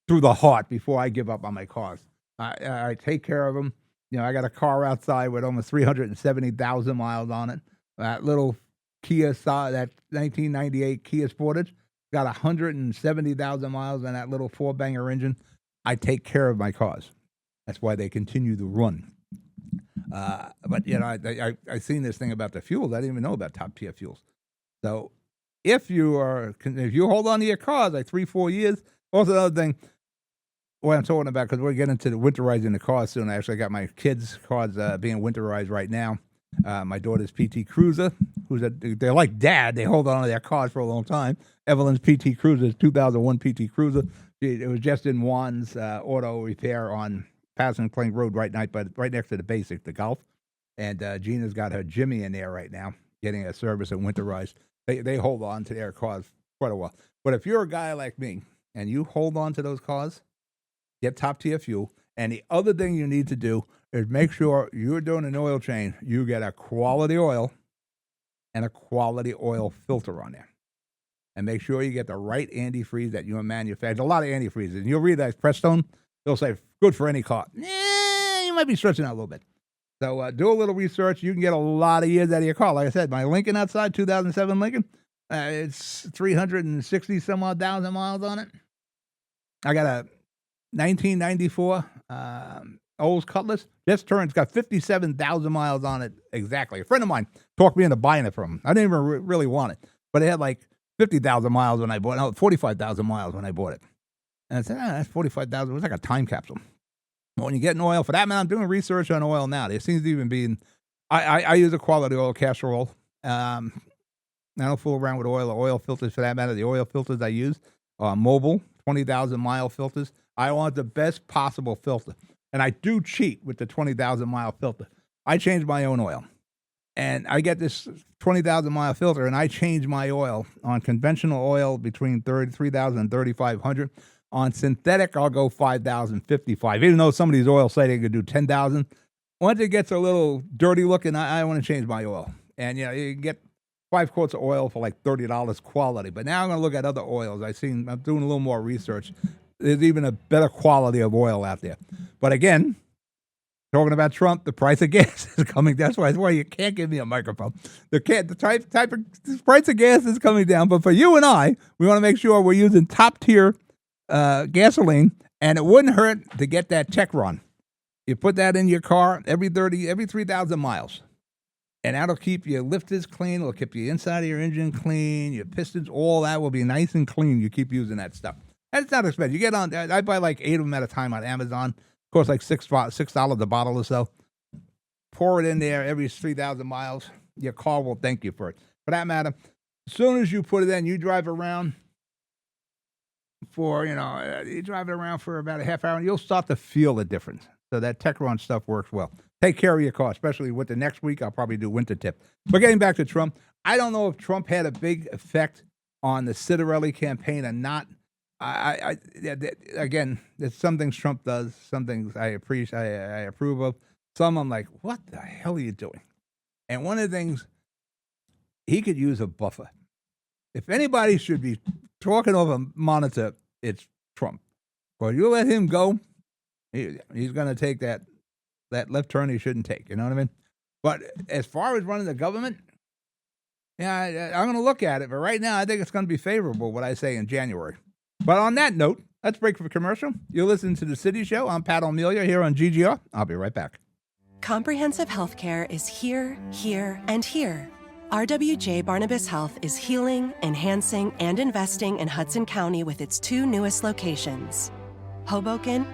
through the heart before I give up on my cars. I take care of them. I got a car outside with almost 370,000 miles on it. That little Kia, that 1998 Kia Sportage, got 170,000 miles on that little four-banger engine. I take care of my cars. That's why they continue to run. But I seen this thing about the fuels. I didn't even know about top tier fuels. So if you hold on to your cars like 3-4 years. Also, another thing, what I'm talking about, because we're getting into the winterizing the cars soon. I actually got my kids' cars being winterized right now. My daughter's PT Cruiser, they're like dad. They hold on to their cars for a long time. Evelyn's PT Cruiser is 2001 PT Cruiser. It was just in Juan's auto repair on Patterson Plank Road right next to the Basic, the Golf. And Gina's got her Jimmy in there right now, getting a service and winterized. They hold on to their cars quite a while. But if you're a guy like me and you hold on to those cars, get top tier fuel. And the other thing you need to do is make sure you're doing an oil change. You get a quality oil and a quality oil filter on there. And make sure you get the right antifreeze that you manufacture. A lot of antifreezes. And you'll read that Prestone, they'll say, good for any car. You might be stretching out a little bit. So do a little research. You can get a lot of years out of your car. Like I said, my Lincoln outside, 2007 Lincoln, it's 360 some odd thousand miles on it. I got a 1994 Olds Cutlass. It's got 57,000 miles on it exactly. A friend of mine talked me into buying it from him. I didn't even really want it, but it had like 50,000 miles when I bought it. No, 45,000 miles when I bought it. And I said, that's 45,000. It was like a time capsule. Well, when you get an oil, for that man, I'm doing research on oil now. There seems to even be, I use a quality oil castor oil. I don't fool around with oil or oil filters for that matter. The oil filters I use are mobile, 20,000 mile filters. I want the best possible filter. And I do cheat with the 20,000 mile filter. I change my own oil. And I get this 20,000 mile filter, and I change my oil on conventional oil between 3,000 and 3,500. On synthetic, I'll go 5,000, 55. Even though some of these oils say they could do 10,000. Once it gets a little dirty looking, I want to change my oil. And you can get 5 quarts of oil for like $30 quality. But now I'm going to look at other oils. I'm doing a little more research. There's even a better quality of oil out there. But again, talking about Trump, the price of gas is coming down. That's why you can't give me a microphone. The price of gas is coming down. But for you and I, we want to make sure we're using top tier gasoline, and it wouldn't hurt to get that Techron. You put that in your car every 3,000 miles. And that'll keep your lifters clean. It'll keep your inside of your engine clean, your pistons, all that will be nice and clean. You keep using that stuff. And it's not expensive. You get on, I buy like 8 of them at a time on Amazon. Of course, like $6 a bottle or so. Pour it in there every 3,000 miles. Your car will thank you for it. For that matter, as soon as you put it in, you drive around for, you drive it around for about a half hour, and you'll start to feel the difference. So that Techron stuff works well. Take care of your car, especially with the next week. I'll probably do winter tip. But getting back to Trump, I don't know if Trump had a big effect on the Citarelli campaign or not. Again, there's some things Trump does, some things I appreciate, I approve of. Some I'm like, what the hell are you doing? And one of the things, he could use a buffer. If anybody should be talking over a monitor, it's Trump. But you let him go, he's going to take that left turn he shouldn't take. You know what I mean? But as far as running the government, yeah, I'm going to look at it. But right now, I think it's going to be favorable, what I say in January. But on that note, let's break for commercial. You're listening to The City Show. I'm Pat O'Melia here on GGR. I'll be right back. Comprehensive healthcare is here, here, and here. RWJ Barnabas Health is healing, enhancing, and investing in Hudson County with its 2 newest locations, Hoboken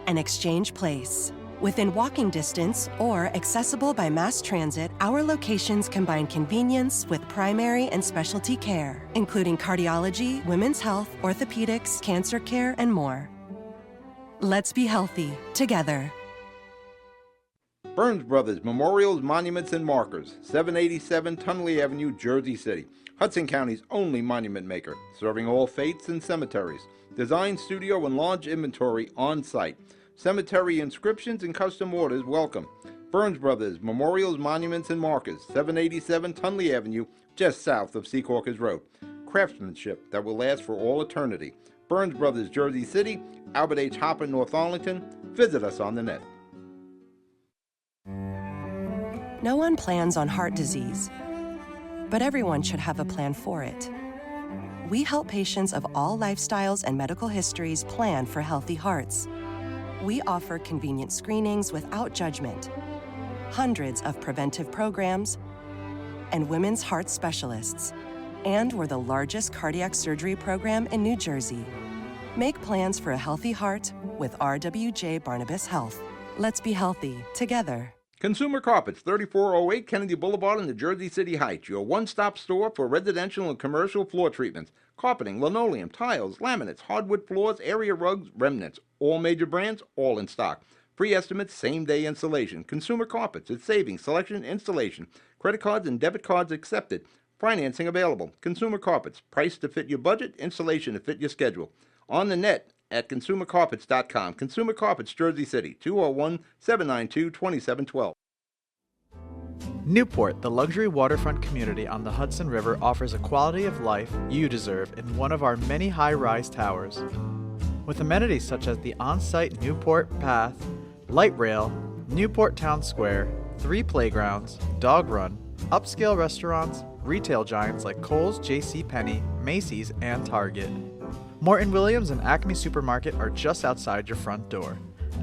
and Exchange Place. Within walking distance or accessible by mass transit, our locations combine convenience with primary and specialty care, including cardiology, women's health, orthopedics, cancer care, and more. Let's be healthy together. Burns Brothers Memorials, Monuments, and Markers, 787 Tunley Avenue, Jersey City. Hudson County's only monument maker, serving all faiths and cemeteries. Design, studio, and large inventory on site. Cemetery inscriptions and custom orders welcome. Burns Brothers Memorials, Monuments, and Markers, 787 Tunley Avenue, just south of Secaucus Road. Craftsmanship that will last for all eternity. Burns Brothers, Jersey City, Albert H. Hopper, North Arlington. Visit us on the net. No one plans on heart disease, but everyone should have a plan for it. We help patients of all lifestyles and medical histories plan for healthy hearts. We offer convenient screenings without judgment, hundreds of preventive programs, and women's heart specialists. And we're the largest cardiac surgery program in New Jersey. Make plans for a healthy heart with RWJ Barnabas Health. Let's be healthy together. Consumer Carpets, 3408 Kennedy Boulevard in the Jersey City Heights. Your one-stop store for residential and commercial floor treatments. Carpeting, linoleum, tiles, laminates, hardwood floors, area rugs, remnants. All major brands, all in stock. Free estimates, same-day installation. Consumer Carpets, it's savings, selection, installation. Credit cards and debit cards accepted. Financing available. Consumer Carpets, price to fit your budget, installation to fit your schedule. On the net at consumercarpets.com. Consumer Carpets, Jersey City, 201-792-2712. Newport, the luxury waterfront community on the Hudson River, offers a quality of life you deserve in one of our many high-rise towers. With amenities such as the on-site Newport Path, light rail, Newport Town Square, 3 playgrounds, dog run, upscale restaurants, retail giants like Kohl's, JCPenney, Macy's, and Target. Morton Williams and Acme Supermarket are just outside your front door.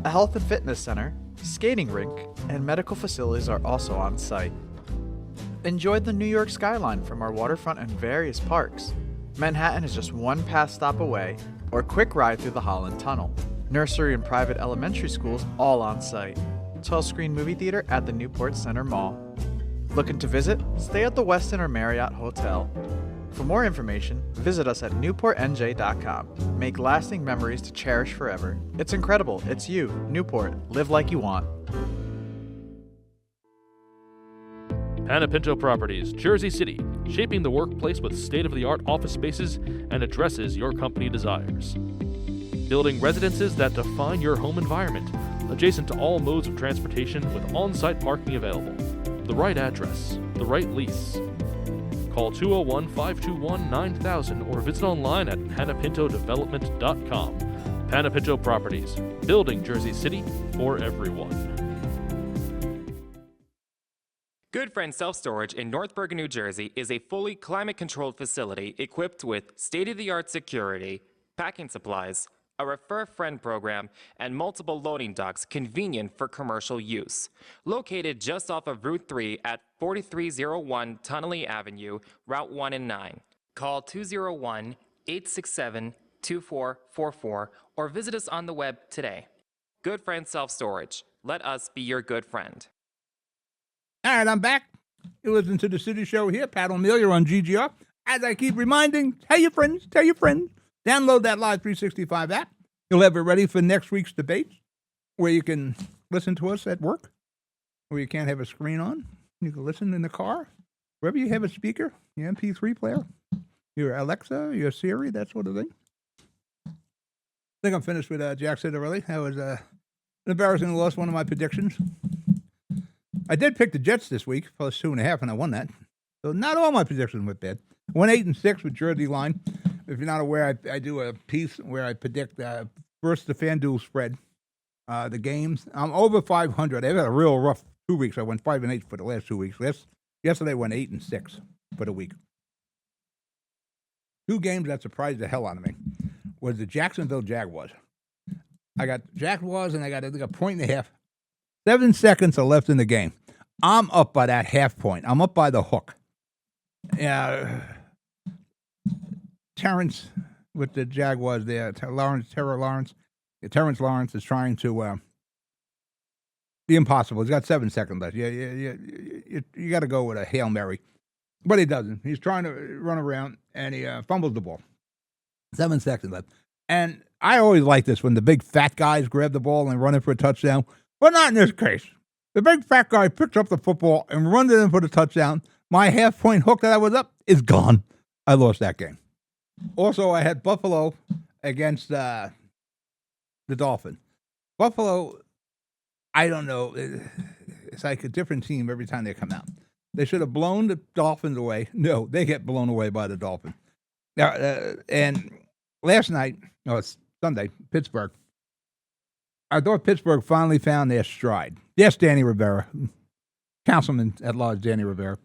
A health and fitness center, skating rink, and medical facilities are also on site. Enjoy the New York skyline from our waterfront and various parks. Manhattan is just one pass stop away, or quick ride through the Holland Tunnel. Nursery and private elementary schools all on site. 12-screen movie theater at the Newport Center Mall. Looking to visit? Stay at the Westin or Marriott Hotel. For more information, visit us at newportnj.com. Make lasting memories to cherish forever. It's incredible. It's you, Newport. Live like you want. Panapinto Properties, Jersey City, shaping the workplace with state-of-the-art office spaces and addresses your company desires. Building residences that define your home environment, adjacent to all modes of transportation with on-site parking available. The right address, the right lease. Call 201-521-9000 or visit online at panapintodevelopment.com. Panapinto Properties, building Jersey City for everyone. Good Friend Self-Storage in North Bergen, New Jersey is a fully climate-controlled facility equipped with state-of-the-art security, packing supplies, a refer friend program, and multiple loading docks convenient for commercial use. Located just off of Route 3 at 4301 Tunnelly Avenue, Route 1 and 9. Call 201-867-2444 or visit us on the web today. Good Friend Self-Storage. Let us be your good friend. All right, I'm back. You listen to the City Show here, Pat O'Meara on GGR. As I keep reminding, tell your friends. Download that Live 365 app. You'll have it ready for next week's debates, where you can listen to us at work, where you can't have a screen on. You can listen in the car, wherever you have a speaker, your MP3 player, your Alexa, your Siri, that sort of thing. I think I'm finished with Jack said early. That was an embarrassing loss, one of my predictions. I did pick the Jets this week, plus 2.5, and I won that. So not all my predictions went bad. I went 8-6 with Jersey line. If you're not aware, I do a piece where I predict first the FanDuel spread, the games. I'm over 500. I've had a real rough 2 weeks. I went 5-8 for the last 2 weeks. Yesterday I went 8-6 for the week. 2 games that surprised the hell out of me was the Jacksonville Jaguars. I got Jaguars and I got, I think, a 1.5. 7 seconds are left in the game. I'm up by that half point. I'm up by the hook. Terrence with the Jaguars there. Terrence Lawrence is trying to the impossible. He's got 7 seconds left. You got to go with a Hail Mary. But he doesn't. He's trying to run around, and he fumbles the ball. 7 seconds left. And I always like this when the big fat guys grab the ball and run it for a touchdown. But not in this case. The big fat guy picks up the football and runs it in for the touchdown. My half-point hook that I was up is gone. I lost that game. Also, I had Buffalo against the Dolphins. Buffalo, I don't know. It's like a different team every time they come out. They should have blown the Dolphins away. No, they get blown away by the Dolphins. Now, and last night, it's Sunday, Pittsburgh. I thought Pittsburgh finally found their stride. Yes, Danny Rivera, Councilman at Large Danny Rivera.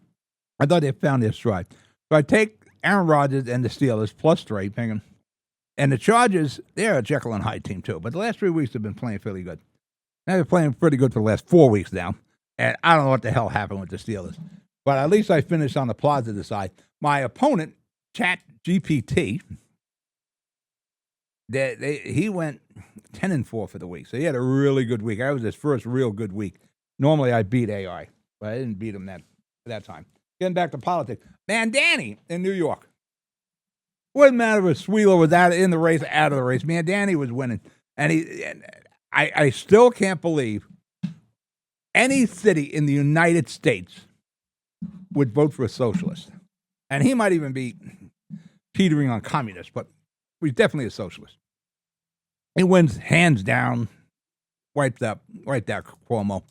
I thought they found their stride. So I take Aaron Rodgers and the Steelers +3, thinking, and the Chargers, they're a Jekyll and Hyde team too. But the last 3 weeks they've been playing fairly good. They've been playing pretty good for the last 4 weeks now. And I don't know what the hell happened with the Steelers. But at least I finished on the positive side. My opponent, ChatGPT, he went 10-4 for the week. So he had a really good week. That was his first real good week. Normally I beat AI, but I didn't beat him that time. Getting back to politics. Man, Danny in New York. Wouldn't matter if Sweeler was out of the race. Man, Danny was winning. And I still can't believe any city in the United States would vote for a socialist. And he might even be teetering on communist, but he's definitely a socialist. He wins hands down, wiped out Cuomo.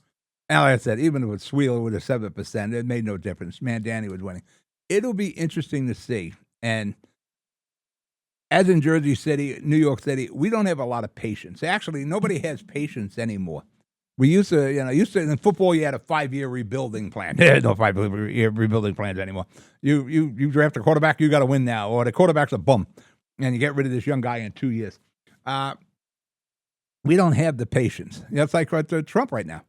And like I said, even if it's Sweeler with a 7%, it made no difference. Man, Danny was winning. It'll be interesting to see. And as in Jersey City, New York City, we don't have a lot of patience. Actually, nobody has patience anymore. We used to in football, you had a 5-year rebuilding plan. There's no 5-year rebuilding plans anymore. You draft a quarterback, you got to win now, or the quarterback's a bum, and you get rid of this young guy in 2 years. We don't have the patience. It's like Trump right now.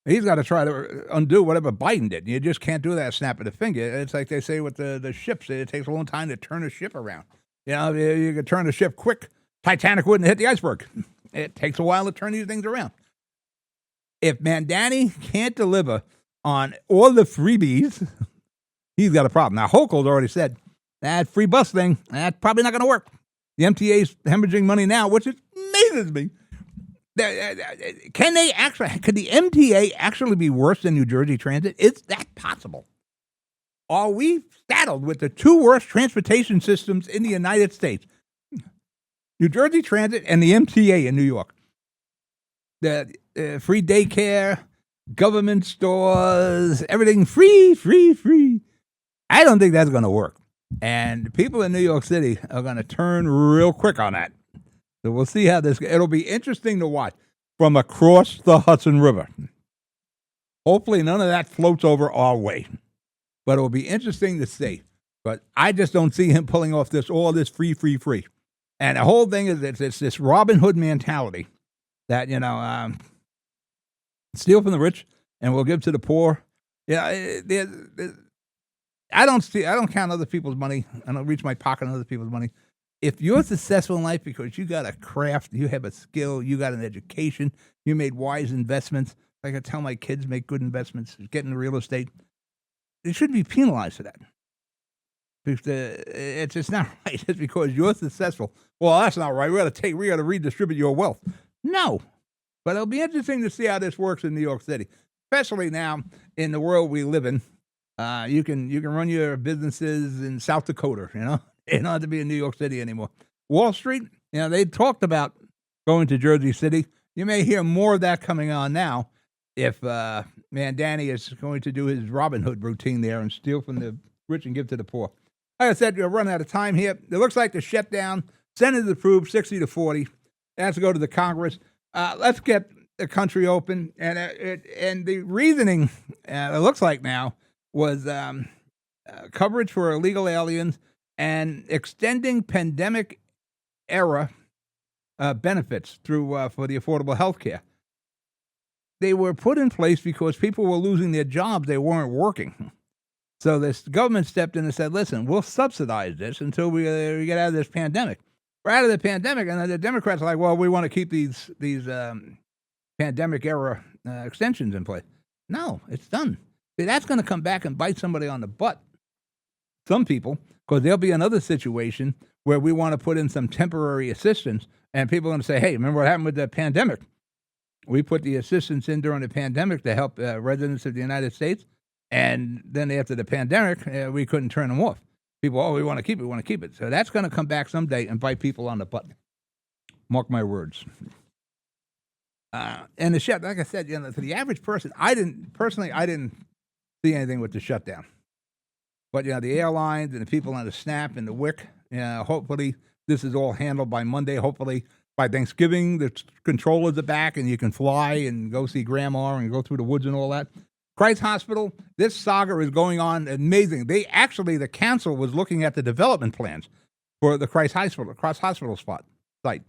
He's got to try to undo whatever Biden did. You just can't do that snap of the finger. It's like they say with the ships. It takes a long time to turn a ship around. You know, you could turn the ship quick. Titanic wouldn't hit the iceberg. It takes a while to turn these things around. If Mandani can't deliver on all the freebies, he's got a problem. Now, Hochul's already said that free bus thing, that's probably not going to work. The MTA's hemorrhaging money now, which amazes me. Could the MTA actually be worse than New Jersey Transit? Is that possible? Are we saddled with the 2 worst transportation systems in the United States? New Jersey Transit and the MTA in New York. The free daycare, government stores, everything free. I don't think that's going to work. And people in New York City are going to turn real quick on that. So we'll see how it'll be interesting to watch from across the Hudson River. Hopefully none of that floats over our way. But it will be interesting to see. But I just don't see him pulling off all this free. And the whole thing is it's this Robin Hood mentality that, steal from the rich and we'll give to the poor. Yeah, I don't count other people's money. I don't reach my pocket on other people's money. If you're successful in life because you got a craft, you have a skill, you got an education, you made wise investments, like I tell my kids, make good investments, get into real estate, you shouldn't be penalized for that. Because it's just not right. It's because you're successful. Well, that's not right. We got to redistribute your wealth. No. But it'll be interesting to see how this works in New York City, especially now in the world we live in. You can run your businesses in South Dakota, You don't have to be in New York City anymore. Wall Street, they talked about going to Jersey City. You may hear more of that coming on now if Danny is going to do his Robin Hood routine there and steal from the rich and give to the poor. Like I said, we're running out of time here. It looks like the shutdown, Senate approved 60-40. It has to go to the Congress. Let's get the country open. And the reasoning, it looks like now, was coverage for illegal aliens and extending pandemic era benefits through for the affordable health care. They were put in place because people were losing their jobs. They weren't working. So this government stepped in and said, listen, we'll subsidize this until we get out of this pandemic. We're out of the pandemic, and then the Democrats are like, well, we want to keep these pandemic era extensions in place. No, it's done. See, that's going to come back and bite somebody on the butt. Some people, because there'll be another situation where we want to put in some temporary assistance, and people are going to say, hey, remember what happened with the pandemic? We put the assistance in during the pandemic to help residents of the United States, and then after the pandemic, we couldn't turn them off. People, we want to keep it. So that's going to come back someday and bite people on the butt. Mark my words. And the shut, like I said, for the average person, I didn't see anything with the shutdown. But the airlines and the people on the SNAP and the WIC, hopefully this is all handled by Monday. Hopefully by Thanksgiving, the controllers are back and you can fly and go see grandma and go through the woods and all that. Christ Hospital, this saga is going on amazing. The council was looking at the development plans for the Christ Hospital site.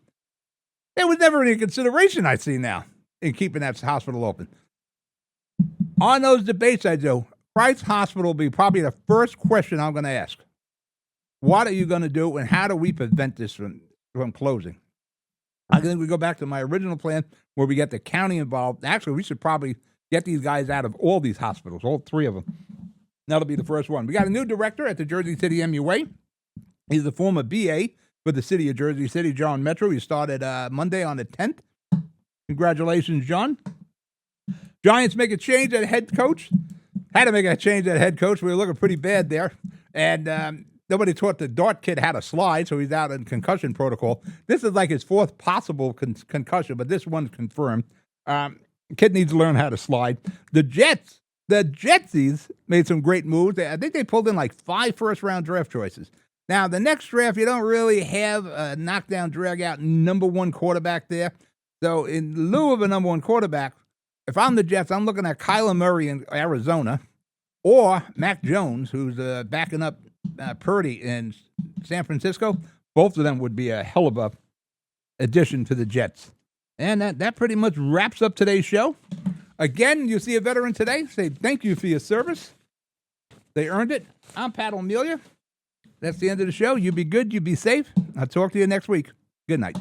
There was never any consideration I see now in keeping that hospital open. On those debates I do, Christ Hospital will be probably the first question I'm going to ask. What are you going to do, and how do we prevent this from closing? I think we go back to my original plan where we get the county involved. Actually, we should probably get these guys out of all these hospitals, all three of them. That'll be the first one. We got a new director at the Jersey City MUA. He's the former BA for the city of Jersey City, John Metro. He started Monday on the 10th. Congratulations, John. Giants make a change at head coach. Had to make a change at head coach. We were looking pretty bad there. And nobody taught the Dart kid how to slide, so he's out in concussion protocol. This is like his fourth possible concussion, but this one's confirmed. Kid needs to learn how to slide. The Jetsies made some great moves. I think they pulled in like 5 first-round draft choices. Now, the next draft, you don't really have a knockdown, drag-out number one quarterback there. So in lieu of a number one quarterback, if I'm the Jets, I'm looking at Kyler Murray in Arizona or Mac Jones, who's backing up Purdy in San Francisco. Both of them would be a hell of a addition to the Jets. And that pretty much wraps up today's show. Again, you see a veteran today, say thank you for your service. They earned it. I'm Pat O'Melia. That's the end of the show. You be good. You be safe. I'll talk to you next week. Good night.